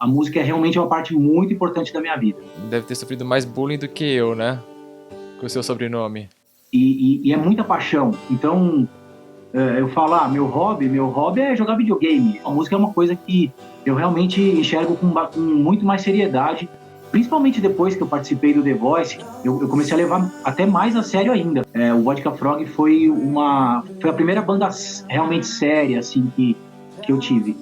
A música é realmente uma parte muito importante da minha vida. Deve ter sofrido mais bullying do que eu, né? Com o seu sobrenome. E é muita paixão. Então, eu falo, meu hobby é jogar videogame. A música é uma coisa que eu realmente enxergo com muito mais seriedade. Principalmente depois que eu participei do The Voice, eu comecei a levar até mais a sério ainda. O Vodka Frog foi a primeira banda realmente séria assim, que eu tive.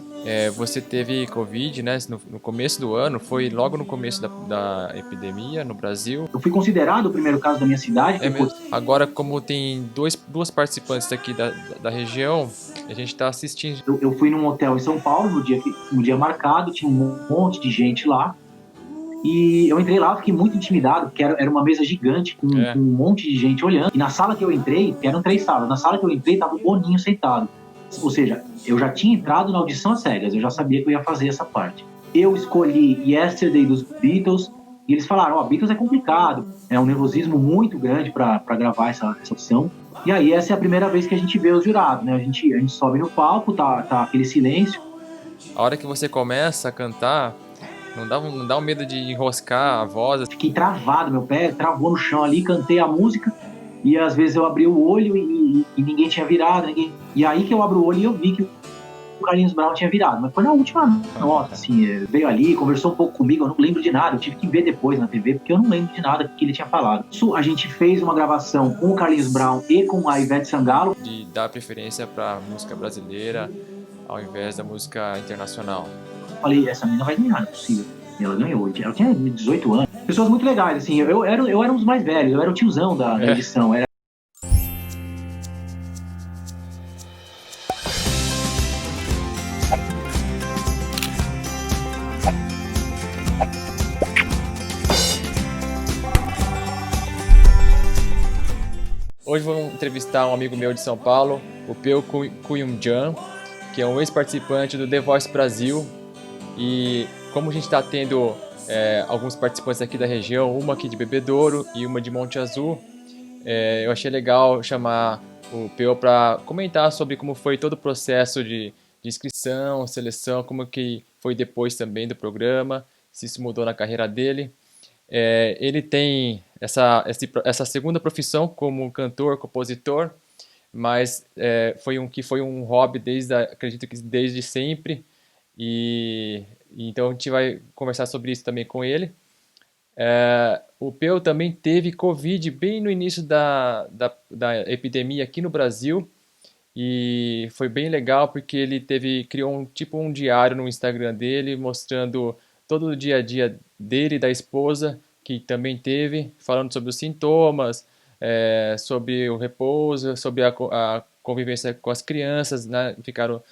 Você teve Covid, né? No começo do ano, foi logo no começo da epidemia no Brasil. Eu fui considerado o primeiro caso da minha cidade. É mesmo. Agora, como tem duas participantes aqui da região, a gente está assistindo. Eu fui num hotel em São Paulo no dia marcado, tinha um monte de gente lá. E eu entrei lá, fiquei muito intimidado, porque era uma mesa gigante com um monte de gente olhando. E na sala que eu entrei, eram 3 salas, na sala que eu entrei tava o Boninho sentado. Ou seja, eu já tinha entrado na audição às cegas, eu já sabia que eu ia fazer essa parte. Eu escolhi Yesterday dos Beatles, e eles falaram, Beatles é complicado, é um nervosismo muito grande para gravar essa audição. E aí essa é a primeira vez que a gente vê os jurados, né? A gente sobe no palco, tá aquele silêncio. A hora que você começa a cantar, não dá um medo de enroscar a voz? Fiquei travado, meu pé travou no chão ali, cantei a música, e às vezes eu abri o olho e ninguém tinha virado, e aí que eu abro o olho e eu vi que o Carlinhos Brown tinha virado, mas foi na última nota, assim, veio ali, conversou um pouco comigo, eu não lembro de nada, eu tive que ver depois na TV, porque eu não lembro de nada que ele tinha falado. Isso, a gente fez uma gravação com o Carlinhos Brown e com a Ivete Sangalo. De dar preferência pra música brasileira ao invés da música internacional. Falei, essa menina vai ganhar, não é possível. E ela ganhou, ela tinha 18 anos. Pessoas muito legais, assim, eu era um dos mais velhos, eu era o tiozão da edição, era. Hoje vamos entrevistar um amigo meu de São Paulo, o Peu Kuyumjan, que é um ex-participante do The Voice Brasil. E como a gente está tendo alguns participantes aqui da região, uma aqui de Bebedouro e uma de Monte Azul, eu achei legal chamar o Peu para comentar sobre como foi todo o processo de inscrição, seleção, como que foi depois também do programa, se isso mudou na carreira dele. Ele tem essa segunda profissão como cantor, compositor, mas foi um hobby acredito que desde sempre, e então a gente vai conversar sobre isso também com ele. O Peu também teve Covid bem no início da epidemia aqui no Brasil, e foi bem legal porque ele criou um diário no Instagram dele, mostrando todo o dia a dia dele e da esposa, que também teve, falando sobre os sintomas, sobre o repouso, sobre a convivência com as crianças, né? Ficaram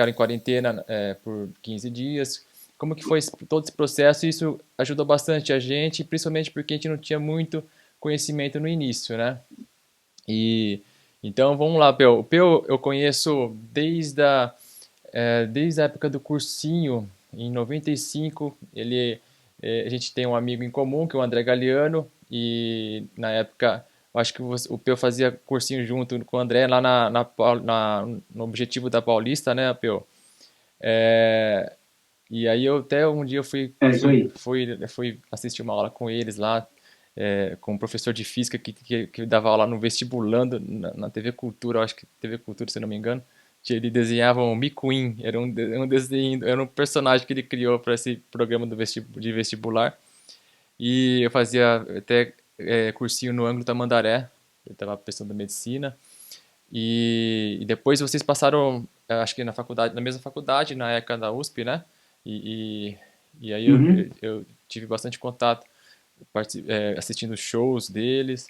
em quarentena por 15 dias. Como que foi todo esse processo? Isso ajudou bastante a gente, principalmente porque a gente não tinha muito conhecimento no início, né? E então vamos lá, Peu. O Peu eu conheço desde a época do cursinho, em 95. A gente tem um amigo em comum, que é o André Galiano, e na época eu acho que o Peu fazia cursinho junto com o André lá no Objetivo da Paulista, né, Peu? E aí até um dia eu fui assistir uma aula com eles lá, com um professor de física que dava aula no Vestibulando, na TV Cultura, eu acho que TV Cultura, se não me engano. Ele desenhava um McQueen, era um desenho, era um personagem que ele criou para esse programa de vestibular. E eu fazia até cursinho no Ângulo Tamandaré, eu estava prestando medicina. E depois vocês passaram, acho que na mesma faculdade, na época da USP, né? E aí Uhum. eu tive bastante contato assistindo shows deles.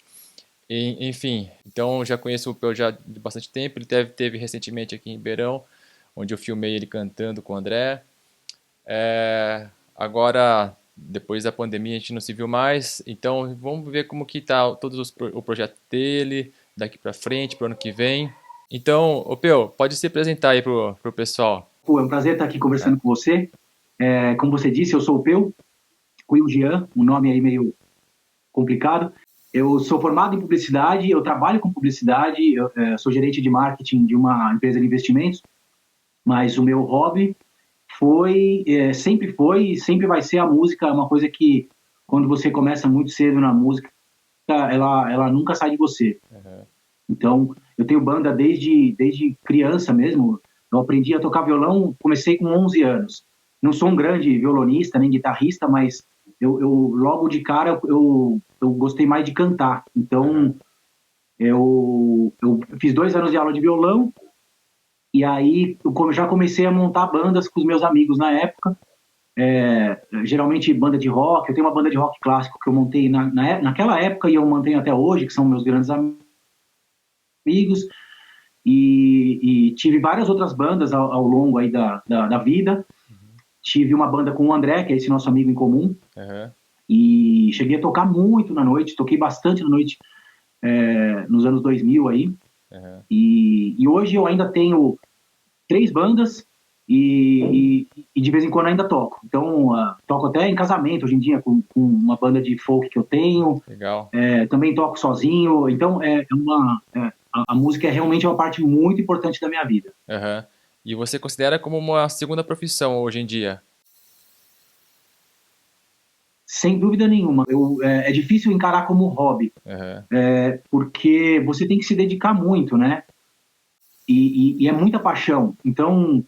Enfim, então já conheço o Peu já de bastante tempo. Ele teve recentemente aqui em Ribeirão, onde eu filmei ele cantando com o André. Agora, depois da pandemia, a gente não se viu mais. Então vamos ver como que tá o projeto dele daqui para frente, para o ano que vem. Então, o Peu, pode se apresentar aí pro pessoal. Pô, é um prazer estar aqui conversando com você. Como você disse, eu sou o Peu Kuyumjan, um nome aí meio complicado. Eu sou formado em publicidade, eu trabalho com publicidade, eu sou gerente de marketing de uma empresa de investimentos, mas o meu hobby sempre foi e sempre vai ser a música, uma coisa que quando você começa muito cedo na música, ela nunca sai de você. Aham. Então, eu tenho banda desde criança mesmo. Eu aprendi a tocar violão, comecei com 11 anos. Não sou um grande violonista nem guitarrista, mas logo de cara eu gostei mais de cantar. Então, eu fiz 2 anos de aula de violão e aí eu já comecei a montar bandas com os meus amigos na época. Geralmente banda de rock. Eu tenho uma banda de rock clássico que eu montei naquela época e eu mantenho até hoje, que são meus grandes amigos. E tive várias outras bandas ao longo aí da vida. Tive uma banda com o André, que é esse nosso amigo em comum, Aham. e cheguei a tocar muito na noite, toquei bastante na noite nos anos 2000 aí, Aham. e hoje eu ainda tenho 3 bandas e de vez em quando ainda toco. Então, toco até em casamento hoje em dia com uma banda de folk que eu tenho, Legal. também toco sozinho, então a música é realmente uma parte muito importante da minha vida. Aham. E você considera como uma segunda profissão hoje em dia? Sem dúvida nenhuma. É difícil encarar como hobby, Aham. porque você tem que se dedicar muito, né? E é muita paixão. Então,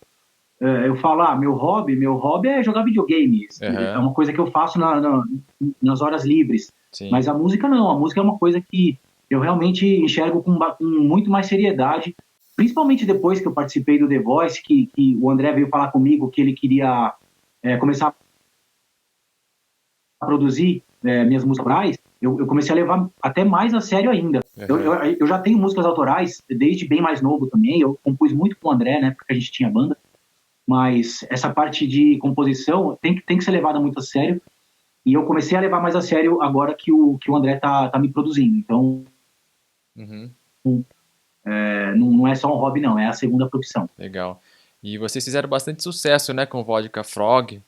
eu falo, meu hobby é jogar videogame. É Aham. uma coisa que eu faço nas horas livres. Sim. Mas a música não. A música é uma coisa que eu realmente enxergo com muito mais seriedade. Principalmente depois que eu participei do The Voice, que o André veio falar comigo que ele queria começar a produzir minhas músicas autorais, eu comecei a levar até mais a sério ainda. Aham. Eu já tenho músicas autorais desde bem mais novo também. Eu compus muito com o André, né, porque a gente tinha banda. Mas essa parte de composição tem que ser levada muito a sério. E eu comecei a levar mais a sério agora que o André tá me produzindo. Então, Uhum. não é só um hobby, não. É a segunda profissão. Legal. E vocês fizeram bastante sucesso, né, com Vodka Frog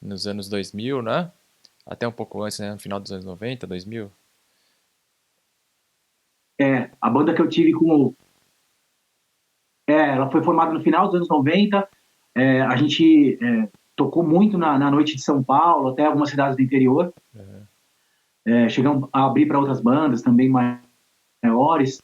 nos anos 2000, né? Até um pouco antes, né, no final dos anos 90, 2000. A banda que eu tive ela foi formada no final dos anos 90. A gente tocou muito na noite de São Paulo, até algumas cidades do interior. Aham. Chegamos a abrir para outras bandas também maiores.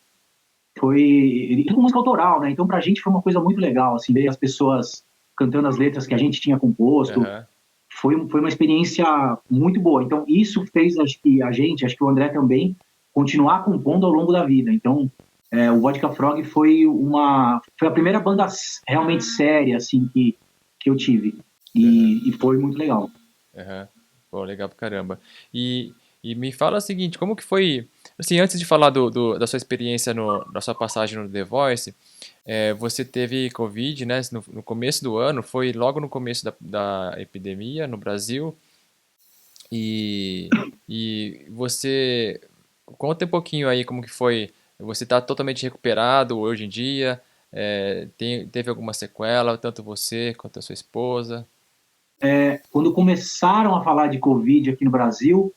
Foi música autoral, né? Então pra gente foi uma coisa muito legal, assim, ver as pessoas cantando as letras que a gente tinha composto. Aham. Foi uma experiência muito boa. Então isso fez, acho que o André também, continuar compondo ao longo da vida. Então o Vodka Frog foi a primeira banda realmente séria, assim, que eu tive. Aham. E foi muito legal. Aham. Pô, legal pra caramba. E me fala o seguinte, como que foi, assim, antes de falar da sua experiência da sua passagem no The Voice, você teve Covid, né, no começo do ano, foi logo no começo da epidemia no Brasil, e você, conta um pouquinho aí como que foi, você está totalmente recuperado hoje em dia, teve alguma sequela, tanto você quanto a sua esposa? Quando começaram a falar de Covid aqui no Brasil,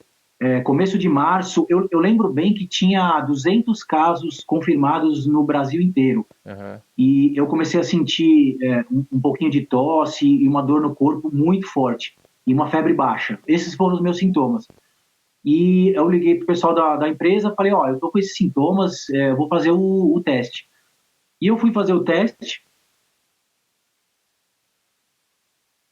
começo de março, eu lembro bem que tinha 200 casos confirmados no Brasil inteiro. Aham. E eu comecei a sentir um pouquinho de tosse e uma dor no corpo muito forte. E uma febre baixa. Esses foram os meus sintomas. E eu liguei pro pessoal da empresa, falei, ó, eu tô com esses sintomas, eu vou fazer o teste. E eu fui fazer o teste,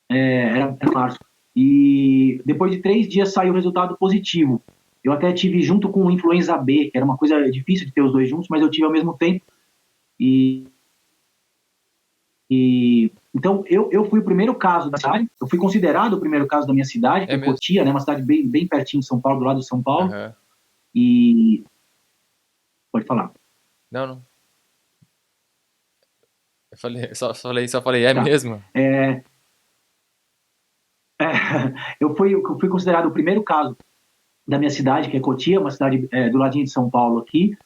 era março. E depois de 3 dias saiu o resultado positivo. Eu até tive junto com o influenza B, que era uma coisa difícil de ter os dois juntos, mas eu tive ao mesmo tempo. E, então eu fui o primeiro caso da cidade, eu fui considerado o primeiro caso da minha cidade, que É é mesmo? Cotia, né, uma cidade bem pertinho de São Paulo, do lado de São Paulo. Aham. E pode falar. Não, não. Eu falei, só falei, é Tá. mesmo? É, eu fui considerado o primeiro caso da minha cidade, que é Cotia, uma cidade do ladinho de São Paulo aqui.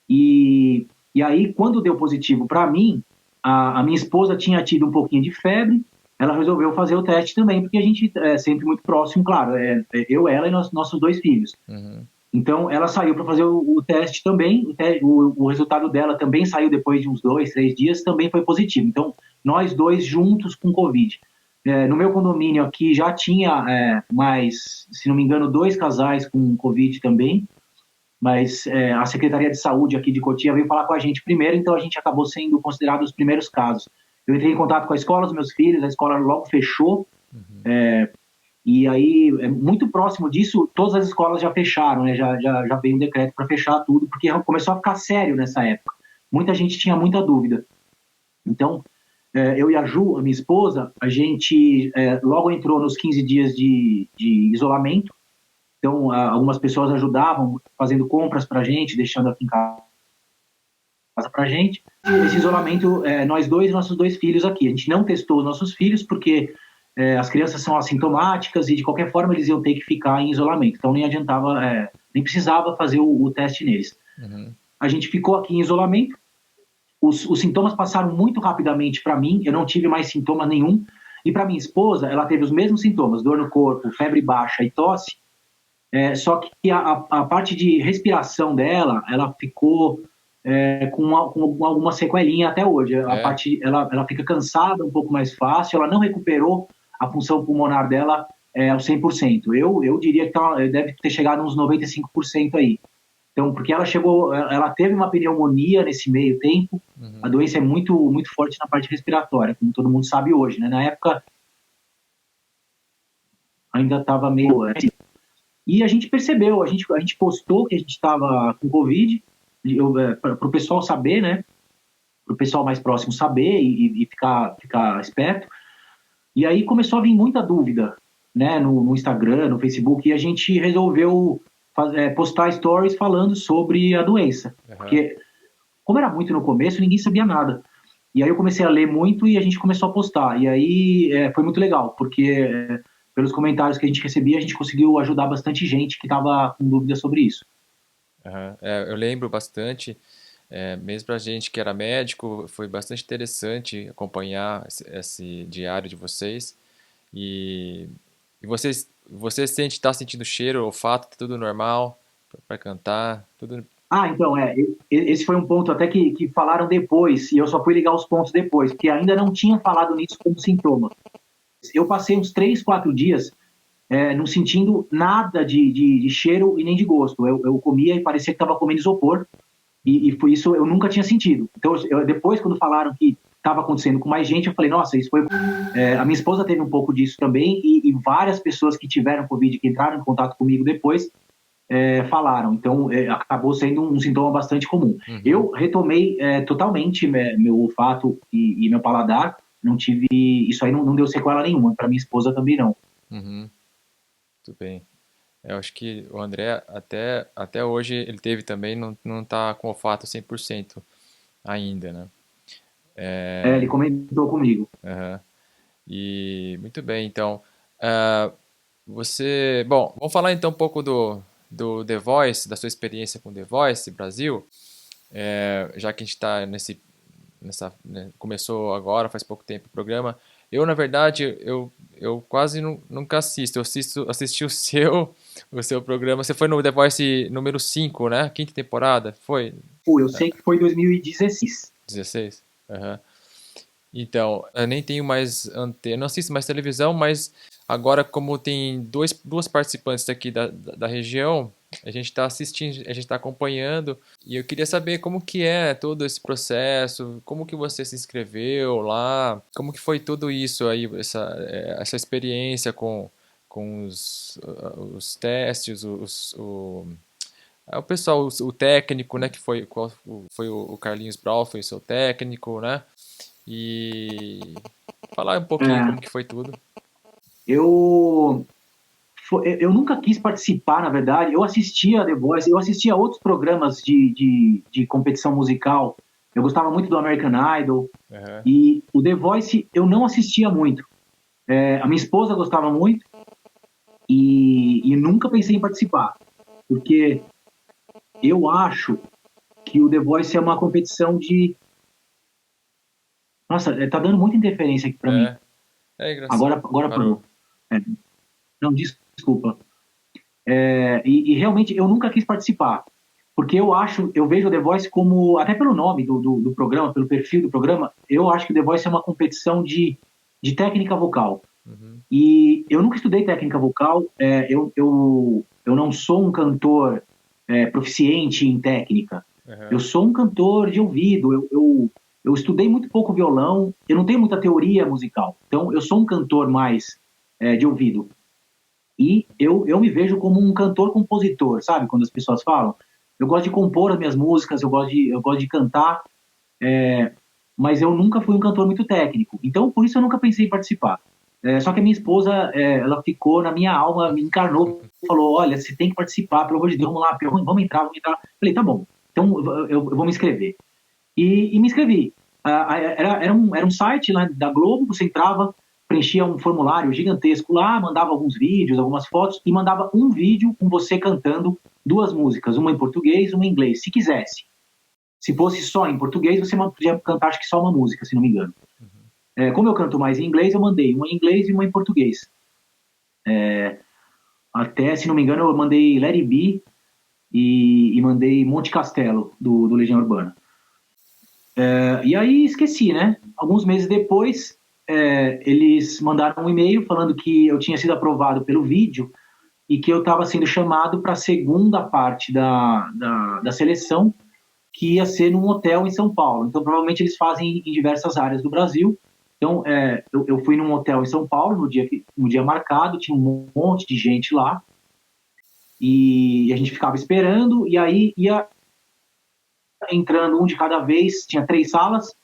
E aí, quando deu positivo para mim, a minha esposa tinha tido um pouquinho de febre, ela resolveu fazer o teste também, porque a gente é sempre muito próximo, claro, eu, ela e nossos 2 filhos. Uhum. Então, ela saiu para fazer o teste também, o resultado dela também saiu depois de uns 2, 3 dias, também foi positivo. Então, nós dois juntos com Covid. No meu condomínio aqui já tinha mais, se não me engano, 2 casais com Covid também, mas a Secretaria de Saúde aqui de Cotia veio falar com a gente primeiro, então a gente acabou sendo considerado os primeiros casos. Eu entrei em contato com a escola dos meus filhos, a escola logo fechou, e aí, muito próximo disso, todas as escolas já fecharam, né? Já veio um decreto para fechar tudo, porque começou a ficar sério nessa época. Muita gente tinha muita dúvida. Então, eu e a Ju, a minha esposa, a gente logo entrou nos 15 dias de isolamento. Então, algumas pessoas ajudavam fazendo compras para a gente, deixando aqui em casa para a gente. Esse isolamento, nós dois e nossos 2 filhos aqui. A gente não testou os nossos filhos porque as crianças são assintomáticas e, de qualquer forma, eles iam ter que ficar em isolamento. Então, nem adiantava, nem precisava fazer o teste neles. A gente ficou aqui em isolamento. Os sintomas passaram muito rapidamente para mim, eu não tive mais sintoma nenhum. E para minha esposa, ela teve os mesmos sintomas, dor no corpo, febre baixa e tosse. Só que a parte de respiração dela, ela ficou com alguma sequelinha até hoje. A parte, ela fica cansada um pouco mais fácil, ela não recuperou a função pulmonar dela ao 100%. Eu diria que deve ter chegado a uns 95% aí. Então, porque ela teve uma pneumonia nesse meio tempo, a doença é muito, muito forte na parte respiratória, como todo mundo sabe hoje, né? Na época, ainda estava meio... E a gente percebeu, a gente postou que a gente estava com Covid, para o pessoal saber, né? Para o pessoal mais próximo saber e ficar esperto. E aí começou a vir muita dúvida, né? No Instagram, no Facebook, e a gente resolveu postar stories falando sobre a doença. Porque, como era muito no começo, ninguém sabia nada. E aí eu comecei a ler muito e a gente começou a postar. E aí foi muito legal, porque pelos comentários que a gente recebia, a gente conseguiu ajudar bastante gente que estava com dúvidas sobre isso. Eu lembro bastante, mesmo para a gente que era médico, foi bastante interessante acompanhar esse diário de vocês. E você está sentindo cheiro, olfato, tá tudo normal para cantar, tudo. Então, esse foi um ponto até que falaram depois, e eu só fui ligar os pontos depois, porque ainda não tinham falado nisso como sintoma. Eu passei uns 3, 4 dias não sentindo nada de cheiro e nem de gosto. Eu comia e parecia que estava comendo isopor, e foi isso eu nunca tinha sentido. Então, depois, quando falaram que estava acontecendo com mais gente, eu falei, nossa, isso foi... a minha esposa teve um pouco disso também, e várias pessoas que tiveram Covid, que entraram em contato comigo depois, falaram. Então, acabou sendo um sintoma bastante comum. Eu retomei totalmente meu olfato e meu paladar, não tive... Isso aí não deu sequela nenhuma, para minha esposa também não. Muito bem. Eu acho que o André, até hoje, ele teve também, não está com olfato 100% ainda, né? Ele comentou comigo. E muito bem, então, bom, vamos falar então um pouco do The Voice, da sua experiência com The Voice Brasil, já que a gente está né, começou agora, faz pouco tempo o programa. Eu, na verdade, eu quase nunca assisto. Assisti o seu programa. Você foi no The Voice número 5, né? Quinta temporada, foi? Eu sei que foi 2016. 16? Então, eu nem tenho mais antena, não assisto mais televisão, mas agora, como tem duas participantes aqui da região, a gente está assistindo, a gente está acompanhando, e eu queria saber como que é todo esse processo, como que você se inscreveu lá, como que foi tudo isso aí, essa experiência com os testes, o pessoal, o técnico, né, que foi o Carlinhos Brau, foi o seu técnico, né? E falar um pouquinho como que foi tudo. Eu nunca quis participar, na verdade. Eu assistia The Voice, eu assistia outros programas de competição musical. Eu gostava muito do American Idol. E o The Voice eu não assistia muito. A minha esposa gostava muito e nunca pensei em participar. Porque eu acho que o The Voice é uma competição de... Nossa, tá dando muita interferência aqui pra mim. Engraçado. Agora parou. Não, desculpa. E realmente eu nunca quis participar, porque eu vejo o The Voice como, até pelo nome do programa, pelo perfil do programa, eu acho que o The Voice é uma competição de técnica vocal. Uhum. E eu nunca estudei técnica vocal, eu não sou um cantor proficiente em técnica. Eu Uhum. sou um cantor de ouvido, eu estudei muito pouco violão, eu não tenho muita teoria musical. Então, eu sou um cantor mais de ouvido. E eu me vejo como um cantor-compositor, sabe? Quando as pessoas falam. Eu gosto de compor as minhas músicas, eu gosto de cantar, mas eu nunca fui um cantor muito técnico. Então, por isso eu nunca pensei em participar. Só que a minha esposa, ela ficou na minha alma, me encarnou, falou, olha, você tem que participar, pelo amor de Deus, vamos lá, vamos entrar, vamos entrar. Falei, tá bom, então eu vou me inscrever. E me inscrevi. Era um site lá da Globo, você entrava, preenchia um formulário gigantesco lá, mandava alguns vídeos, algumas fotos, e mandava um vídeo com você cantando duas músicas, uma em português, uma em inglês, se quisesse. Se fosse só em português, você podia cantar acho que só uma música, se não me engano. Como eu canto mais em inglês, eu mandei uma em inglês e uma em português. Até, se não me engano, eu mandei Let It Be e mandei Monte Castelo, do Legião Urbana. E aí esqueci, né? Alguns meses depois, eles mandaram um e-mail falando que eu tinha sido aprovado pelo vídeo e que eu estava sendo chamado para a segunda parte da seleção, que ia ser num hotel em São Paulo. Então, provavelmente eles fazem em diversas áreas do Brasil. Então, eu fui num hotel em São Paulo no dia marcado, tinha um monte de gente lá, e a gente ficava esperando, e aí ia entrando um de cada vez, tinha 3 salas,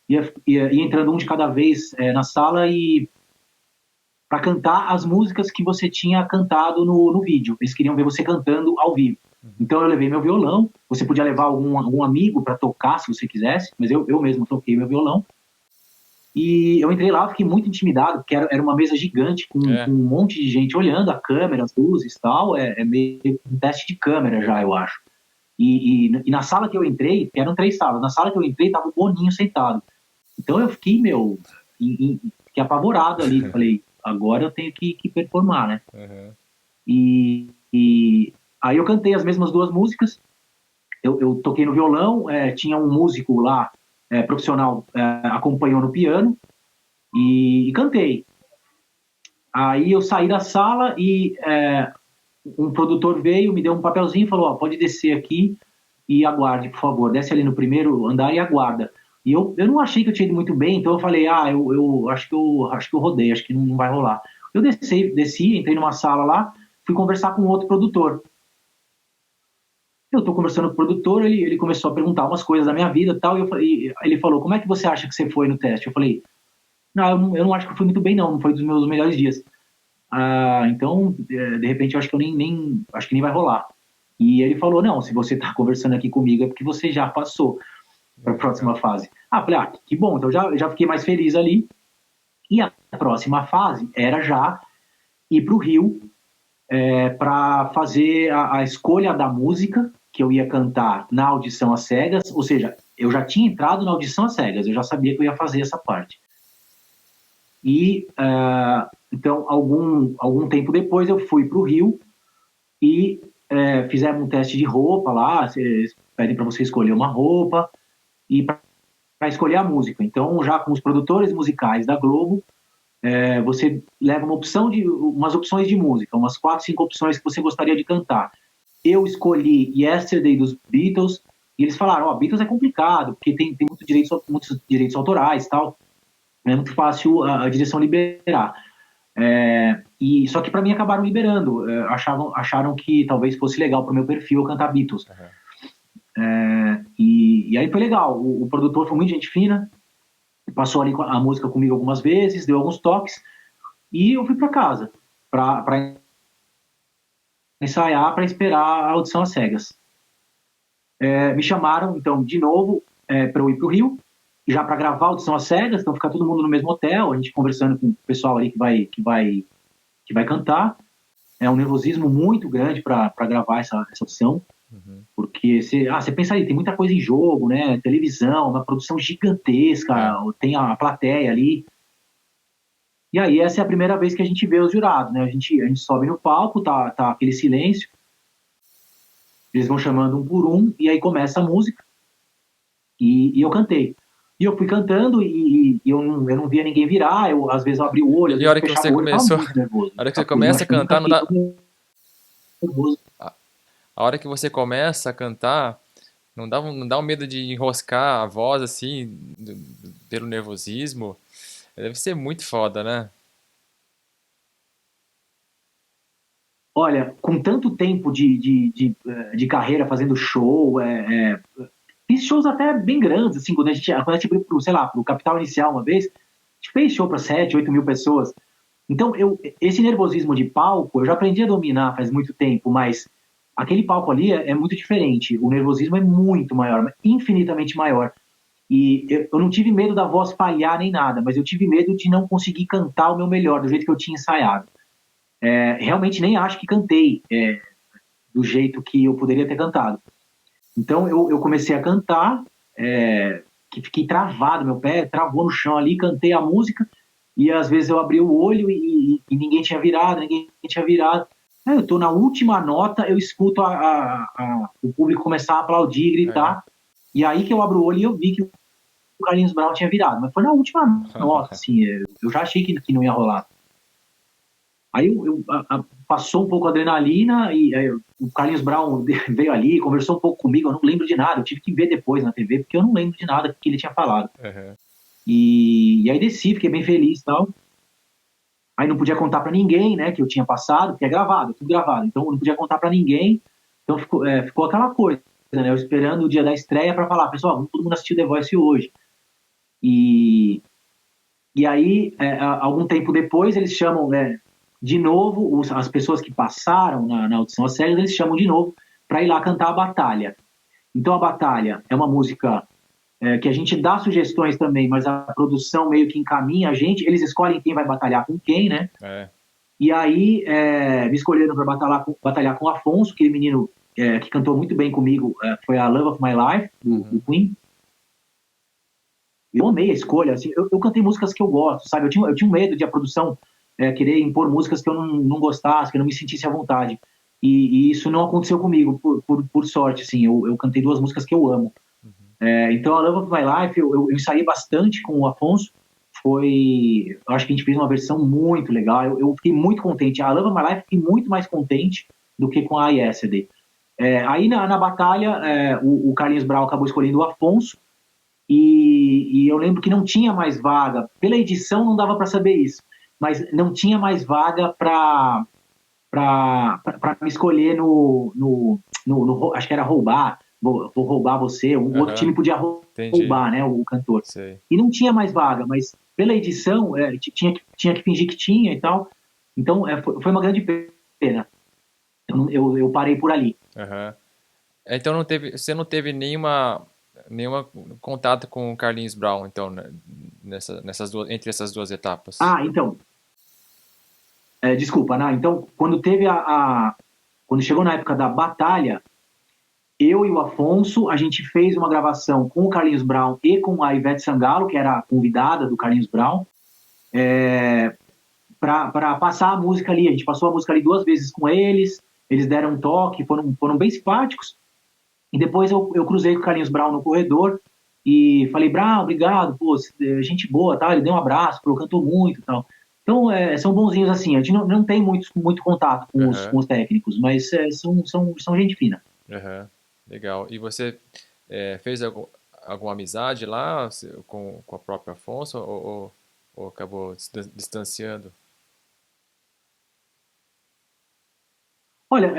ia entrando um de cada vez na sala e para cantar as músicas que você tinha cantado no vídeo. Eles queriam ver você cantando ao vivo. Então eu levei meu violão, você podia levar algum amigo para tocar se você quisesse, mas eu mesmo toquei meu violão. E eu entrei lá, fiquei muito intimidado, porque era uma mesa gigante com um monte de gente olhando, a câmera, as luzes e tal. É meio um teste de câmera já, eu acho. E na sala que eu entrei, eram 3 salas, na sala que eu entrei tava o Boninho sentado. Então eu fiquei, fiquei apavorado ali. Falei, agora eu tenho que performar, né? Uhum. E aí eu cantei as mesmas duas músicas, eu toquei no violão, tinha um músico lá, profissional, acompanhou no piano, e cantei. Aí eu saí da sala e um produtor veio, me deu um papelzinho e falou, ó, pode descer aqui e aguarde, por favor. Desce ali no primeiro andar e aguarda. E eu não achei que eu tinha ido muito bem, então eu falei, eu acho que eu rodei, acho que não vai rolar. Eu desci, entrei numa sala lá, fui conversar com outro produtor. Eu tô conversando com o produtor, ele começou a perguntar umas coisas da minha vida e tal, e ele falou, como é que você acha que você foi no teste? Eu falei, não, eu não acho que eu fui muito bem não foi dos meus melhores dias. Então, de repente, eu acho que acho que nem vai rolar. E ele falou, não, se você tá conversando aqui comigo é porque você já passou para a próxima fase. Falei, que bom, então já fiquei mais feliz ali. E a próxima fase era já ir para o Rio para fazer a escolha da música que eu ia cantar na audição às cegas, ou seja, eu já tinha entrado na audição às cegas, eu já sabia que eu ia fazer essa parte. E então, algum tempo depois, eu fui para o Rio e fizemos um teste de roupa lá, eles pedem para você escolher uma roupa e para escolher a música. Então, já com os produtores musicais da Globo, você leva umas opções de música, umas 4, 5 opções que você gostaria de cantar. Eu escolhi Yesterday dos Beatles, e eles falaram, Beatles é complicado, porque tem muitos direitos autorais e tal, não é muito fácil a direção liberar. Só que para mim acabaram liberando, acharam que talvez fosse legal para o meu perfil eu cantar Beatles. E aí foi legal, o produtor foi muito gente fina, passou ali a música comigo algumas vezes, deu alguns toques, e eu fui para casa para ensaiar, para esperar a audição às cegas. Me chamaram, então, de novo, para eu ir para o Rio, já para gravar a audição às cegas, então ficar todo mundo no mesmo hotel, a gente conversando com o pessoal ali que vai cantar. É um nervosismo muito grande para gravar essa audição, porque você pensa aí, tem muita coisa em jogo, né? Televisão, uma produção gigantesca, tem a plateia ali. E aí essa é a primeira vez que a gente vê os jurados, né? A gente sobe no palco, tá aquele silêncio, eles vão chamando um por um, e aí começa a música, e eu cantei. E eu fui cantando e eu não via ninguém virar, às vezes eu abria o olho, às E a vezes hora eu que fechava você o olho, eu tava começou, muito nervoso. a hora que você Essa coisa, eu começa a acho que eu nunca cantar, não fiquei dá, tão nervoso. a hora que você começa a cantar, não dá um medo de enroscar a voz assim, pelo nervosismo? Deve ser muito foda, né? Olha, com tanto tempo de carreira fazendo show, fiz shows até bem grandes, assim, quando a gente foi pro, sei lá, pro Capital Inicial uma vez, a gente fez show para 7, 8 mil pessoas. Então, esse nervosismo de palco, eu já aprendi a dominar faz muito tempo, mas aquele palco ali é muito diferente. O nervosismo é muito maior, infinitamente maior. E eu não tive medo da voz falhar nem nada, mas eu tive medo de não conseguir cantar o meu melhor, do jeito que eu tinha ensaiado. Realmente nem acho que cantei do jeito que eu poderia ter cantado. Então eu comecei a cantar, que fiquei travado, meu pé travou no chão ali, cantei a música, e às vezes eu abri o olho e ninguém tinha virado, ninguém tinha virado. Aí eu tô na última nota, eu escuto o público começar a aplaudir, É. gritar, e aí que eu abro o olho e eu vi que o Carlinhos Brown tinha virado, mas foi na última nota, assim, eu já achei que não ia rolar. Aí passou um pouco a adrenalina e aí, o Carlinhos Brown veio ali, conversou um pouco comigo, eu não lembro de nada, eu tive que ver depois na TV, porque eu não lembro de nada que ele tinha falado. Uhum. E aí desci, fiquei bem feliz e tal. Aí não podia contar pra ninguém, né, que eu tinha passado, porque é gravado, é tudo gravado, então eu não podia contar pra ninguém, então ficou aquela coisa, né, eu esperando o dia da estreia pra falar, pessoal, vamos todo mundo assistir The Voice hoje. E, e aí, algum tempo depois, eles chamam, né, de novo, as pessoas que passaram na audição às cegas, eles chamam de novo para ir lá cantar a Batalha. Então, a Batalha é uma música que a gente dá sugestões também, mas a produção meio que encaminha a gente, eles escolhem quem vai batalhar com quem, né? É. E aí, me escolheram para batalhar com o Afonso, aquele menino que cantou muito bem comigo, foi a Love of My Life, do Queen. Eu amei a escolha, assim, eu cantei músicas que eu gosto, sabe? Eu tinha um medo de a produção querer impor músicas que eu não gostasse, que eu não me sentisse à vontade. E isso não aconteceu comigo, por sorte, assim. Eu cantei duas músicas que eu amo. Então, a Love of My Life, eu ensaiei bastante com o Afonso. Eu acho que a gente fez uma versão muito legal. Eu fiquei muito contente. A Love of My Life, fiquei muito mais contente do que com a Yesterday. Aí, na batalha, o Carlinhos Brau acabou escolhendo o Afonso. E eu lembro que não tinha mais vaga. Pela edição não dava para saber isso, mas não tinha mais vaga para me escolher acho que era roubar, vou roubar você. O outro Aham. time podia Entendi. roubar, né, o cantor. Sei. E não tinha mais vaga, mas pela edição tinha que fingir que tinha e tal. Então foi uma grande pena. Eu parei por ali. Aham. Então você não teve nenhuma contato com o Carlinhos Brown, então, né, entre essas duas etapas. Então, desculpa, né? Então, quando chegou na época da batalha, eu e o Afonso, a gente fez uma gravação com o Carlinhos Brown e com a Ivete Sangalo, que era a convidada do Carlinhos Brown, para passar a música ali. A gente passou a música ali duas vezes com eles deram um toque, foram bem simpáticos. E depois eu cruzei com o Carlinhos Brown no corredor e falei, Brown, obrigado, pô, gente boa, tá? Ele deu um abraço, pô, cantou muito e tal. Então, são bonzinhos assim. A gente não tem muito contato com Aham. os técnicos, mas são gente fina. Aham. Legal. E você fez alguma amizade lá com a própria Afonso ou acabou se distanciando? Olha,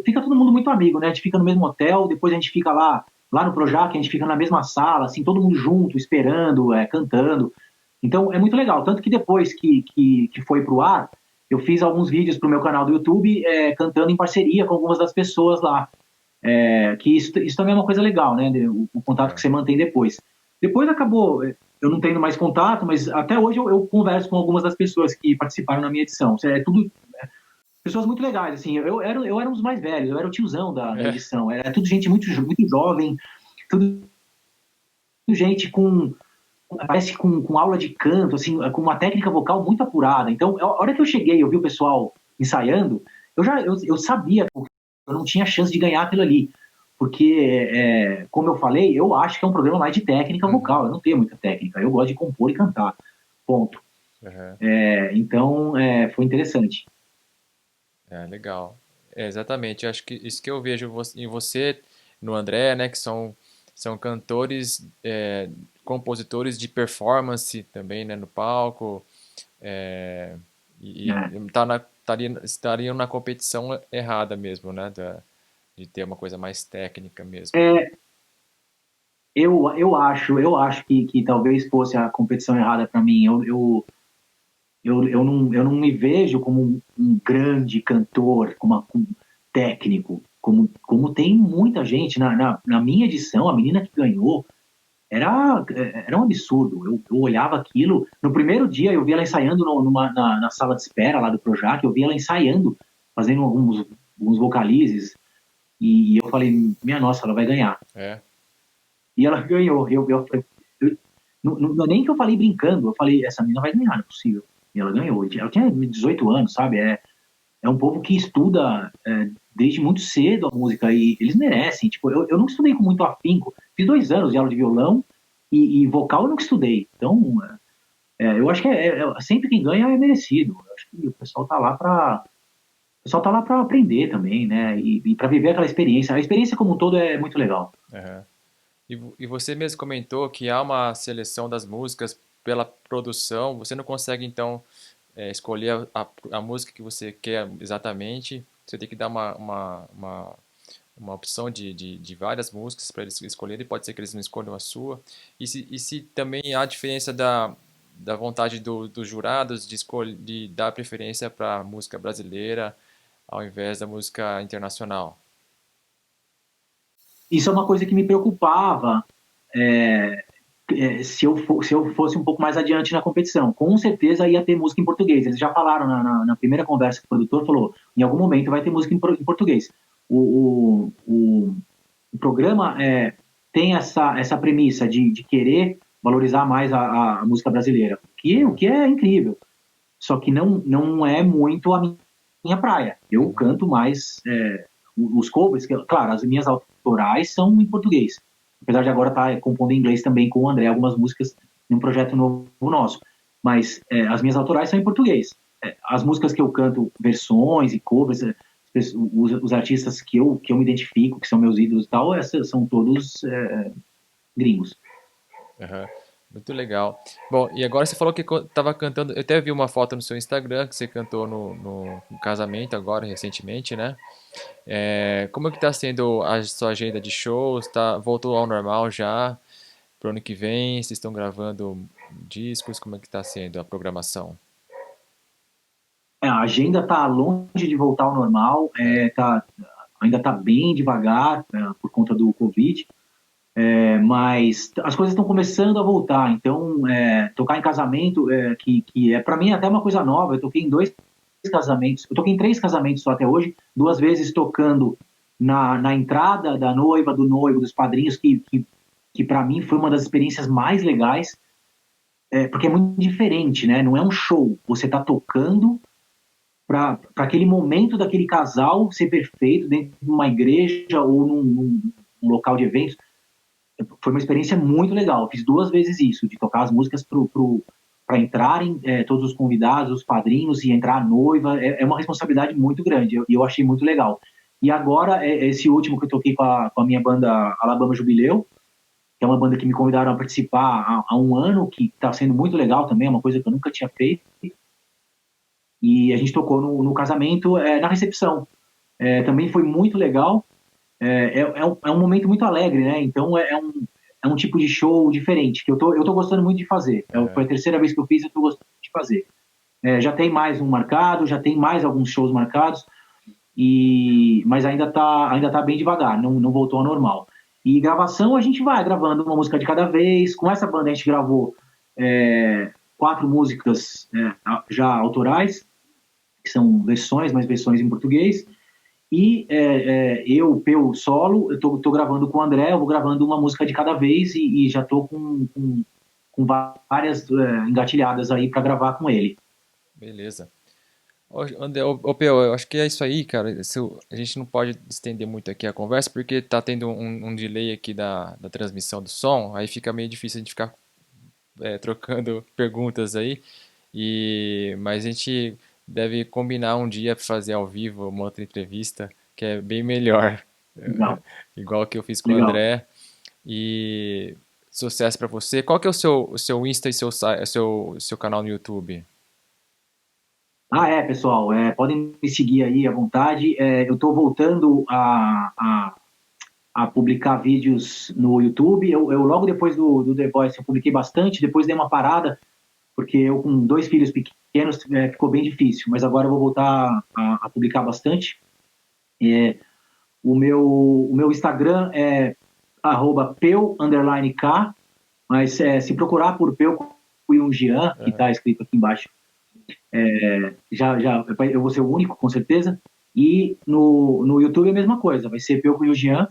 fica todo mundo muito amigo, né? A gente fica no mesmo hotel, depois a gente fica lá no Projac, a gente fica na mesma sala, assim, todo mundo junto, esperando, cantando. Então é muito legal. Tanto que depois que foi pro ar, eu fiz alguns vídeos pro meu canal do YouTube cantando em parceria com algumas das pessoas lá. Que isso também é uma coisa legal, né? O contato É. que você mantém depois. Depois acabou, eu não tendo mais contato, mas até hoje eu converso com algumas das pessoas que participaram na minha edição. É tudo pessoas muito legais, assim. Eu era um dos mais velhos, eu era o tiozão da É. edição. Era tudo gente muito jovem, tudo gente parece com aula de canto, assim, com uma técnica vocal muito apurada. Então, a hora que eu cheguei, eu vi o pessoal ensaiando, eu sabia que eu não tinha chance de ganhar aquilo ali. porque, como eu falei, eu acho que é um programa mais de técnica vocal. Eu não tenho muita técnica. Eu gosto de compor e cantar. Ponto. Uhum. Então, foi interessante. Legal. Exatamente. Eu acho que isso que eu vejo em você, no André, né, que são cantores, compositores de performance também, né, no palco, é, É. estariam na competição errada mesmo, né, de ter uma coisa mais técnica mesmo, né? É, eu acho que talvez fosse a competição errada para mim. Eu não me vejo como um grande cantor, como técnico, como tem muita gente. Na minha edição, a menina que ganhou era um absurdo. Eu olhava aquilo. No primeiro dia, eu vi ela ensaiando na sala de espera lá do Projac, eu vi ela ensaiando, fazendo alguns vocalizes, e eu falei, minha nossa, ela vai ganhar. É. E ela ganhou. Não é nem que eu falei brincando, eu falei, essa menina vai ganhar, não é possível. E ela ganhou. Ela tinha 18 anos, sabe? É um povo que estuda desde muito cedo a música e eles merecem. Tipo, eu não estudei com muito afinco. Fiz 2 anos de aula de violão e vocal eu nunca estudei. Então, eu acho que sempre quem ganha é merecido. Eu acho que o pessoal tá lá para o pessoal tá lá para aprender também, né? E para viver aquela experiência. A experiência como um todo é muito legal. Uhum. E você mesmo comentou que há uma seleção das músicas pela produção. Você não consegue, então, escolher a música que você quer exatamente. Você tem que dar uma opção de várias músicas para eles escolherem. Pode ser que eles não escolham a sua. E se também há diferença da vontade dos jurados de dar preferência para a música brasileira ao invés da música internacional. Isso é uma coisa que me preocupava se eu fosse um pouco mais adiante na competição. Com certeza ia ter música em português. Eles já falaram na primeira conversa que o produtor falou, em algum momento vai ter música em português. O programa tem essa premissa de querer valorizar mais a música brasileira, o que é incrível. Só que não é muito a minha praia. Eu canto mais os covers, claro, as minhas autorais são em português. Apesar de agora estar compondo em inglês também com o André algumas músicas num projeto novo nosso. Mas as minhas autorais são em português. As músicas que eu canto, versões e covers, os artistas que eu me identifico, que são meus ídolos e tal, são todos gringos. Aham. Muito legal. Bom, e agora você falou que estava cantando. Eu até vi uma foto no seu Instagram que você cantou no casamento agora, recentemente, né? Como é que tá sendo a sua agenda de shows? Voltou ao normal já? Pro ano que vem? Vocês estão gravando discos? Como é que tá sendo a programação? A agenda está longe de voltar ao normal, É. ainda está bem devagar por conta do Covid, mas as coisas estão começando a voltar. Então, tocar em casamento, que para mim é até uma coisa nova. Eu toquei em 2 casamentos, eu toquei em 3 casamentos só até hoje, 2 vezes tocando na entrada da noiva, do noivo, dos padrinhos, que para mim foi uma das experiências mais legais, porque é muito diferente, né? Não é um show, você está tocando para aquele momento daquele casal ser perfeito dentro de uma igreja ou num local de eventos. Foi uma experiência muito legal. Fiz 2 vezes isso, de tocar as músicas para entrarem todos os convidados, os padrinhos e entrar a noiva. É uma responsabilidade muito grande e eu achei muito legal. E agora, esse último que eu toquei com a minha banda Alabama Jubileu, que é uma banda que me convidaram a participar há um ano, que está sendo muito legal também, é uma coisa que eu nunca tinha feito. E a gente tocou no casamento, na recepção. Também foi muito legal. É um momento muito alegre, né? Então é um tipo de show diferente, que eu tô gostando muito de fazer. Foi a terceira vez que eu fiz, eu tô gostando de fazer. Já tem mais um marcado, já tem mais alguns shows marcados, mas ainda tá bem devagar, não voltou ao normal. E gravação, a gente vai gravando uma música de cada vez. Com essa banda a gente gravou 4 músicas já autorais, que são versões, mas versões em português. E Peu solo, eu tô gravando com o André, eu vou gravando uma música de cada vez e já tô com várias engatilhadas aí para gravar com ele. Beleza. Peu, eu acho que é isso aí, cara. A gente não pode estender muito aqui a conversa, porque tá tendo um delay aqui da transmissão do som, aí fica meio difícil a gente ficar trocando perguntas aí. Mas a gente deve combinar um dia para fazer ao vivo uma outra entrevista, que é bem melhor. Legal, Igual que eu fiz com o legal. André. E sucesso para você. Qual que é o seu Insta e seu canal no YouTube? Pessoal, podem me seguir aí à vontade. Eu estou voltando a publicar vídeos no YouTube. Eu logo depois do The Voice, eu publiquei bastante, depois dei uma parada, porque eu com 2 filhos pequenos ficou bem difícil, mas agora eu vou voltar a publicar bastante. É, o meu Instagram é @peu_k, mas se procurar por Peu Cuyum Jean, que Aham, está escrito aqui embaixo, já eu vou ser o único, com certeza. E no YouTube é a mesma coisa, vai ser Peu Cuyum Jean.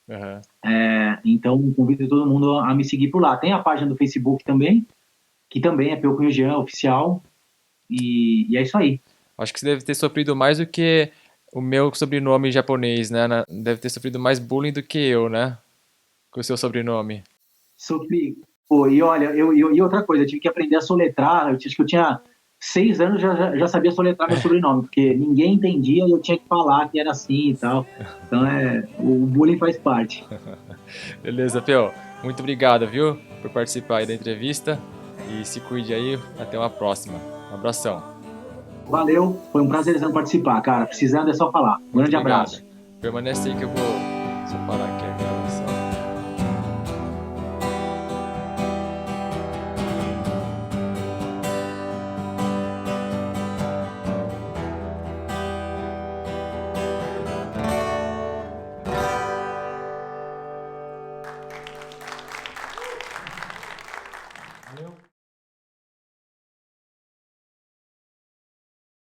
aham. Então convido todo mundo a me seguir por lá. Tem a página do Facebook também, que também é Peu Cuyum Jean oficial, e é isso aí. Acho que você deve ter sofrido mais do que o meu sobrenome japonês, né? Deve ter sofrido mais bullying do que eu, né? Com o seu sobrenome. Sofri. Pô, e olha, e outra coisa, eu tive que aprender a soletrar. Acho que eu tinha 6 anos, já sabia soletrar meu sobrenome, porque ninguém entendia e eu tinha que falar que era assim e tal. Então o bullying faz parte. Beleza, Peu. Muito obrigado, viu, por participar aí da entrevista. E se cuide aí. Até uma próxima. Um abração. Valeu, foi um prazerzão participar, cara. Precisando é só falar. Um Muito grande obrigado. abraço. Permanece aí que eu vou. Deixa eu parar aqui.